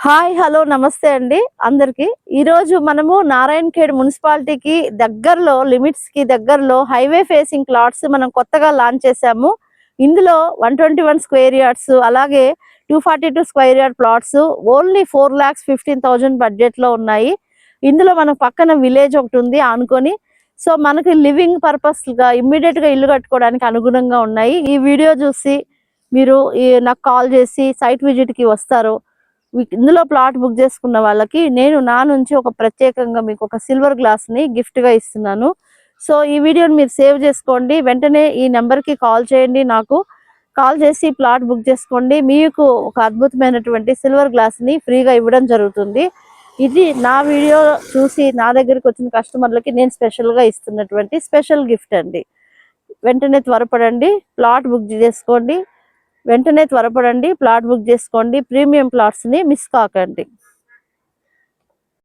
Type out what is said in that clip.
Hi hello నమస్తే అండి అందరికి. ఈరోజు మనము నారాయణఖేడ్ మున్సిపాలిటీకి దగ్గరలో లిమిట్స్ కి దగ్గరలో హైవే ఫేసింగ్ ప్లాట్స్ మనం కొత్తగా లాంచ్ చేశాము. ఇందులో 121 స్క్వేర్ యార్డ్స్ అలాగే 242 square yard plots only 4,15,000 budget లో ఉన్నాయి. ఇందులో మన పక్కన విలేజ్ ఒకటి ఉంది ఆనుకొని. సో మనకి లివింగ్ పర్పస్ గా ఇమ్మీడియట్ గా ఇల్లు కట్టుకోవడానికి అనుగుణంగా ఉన్నాయి. ఈ వీడియో చూసి మీరు నాకు కాల్ చేసి సైట్ విజిట్ కి వస్తారు. ఇందులో ప్లాట్ బుక్ చేసుకున్న వాళ్ళకి నేను నా నుంచి ఒక ప్రత్యేకంగా మీకు ఒక సిల్వర్ గ్లాస్ ని గిఫ్ట్ గా ఇస్తున్నాను. సో ఈ వీడియోని మీరు సేవ్ చేసుకోండి. వెంటనే ఈ నెంబర్ కి కాల్ చేయండి. నాకు కాల్ చేసి ప్లాట్ బుక్ చేసుకోండి. మీకు ఒక అద్భుతమైనటువంటి సిల్వర్ గ్లాస్ ని ఫ్రీగా ఇవ్వడం జరుగుతుంది. ఇది నా వీడియో చూసి నా దగ్గరికి వచ్చిన కస్టమర్లకి నేను స్పెషల్ గా ఇస్తున్నటువంటి స్పెషల్ గిఫ్ట్ అండి. వెంటనే త్వరపడండి, ప్లాట్ బుక్ చేసుకోండి. ప్లాట్ బుక్ చేసుకోండి. ప్రీమియం ప్లాట్స్ ని మిస్ కాకండి.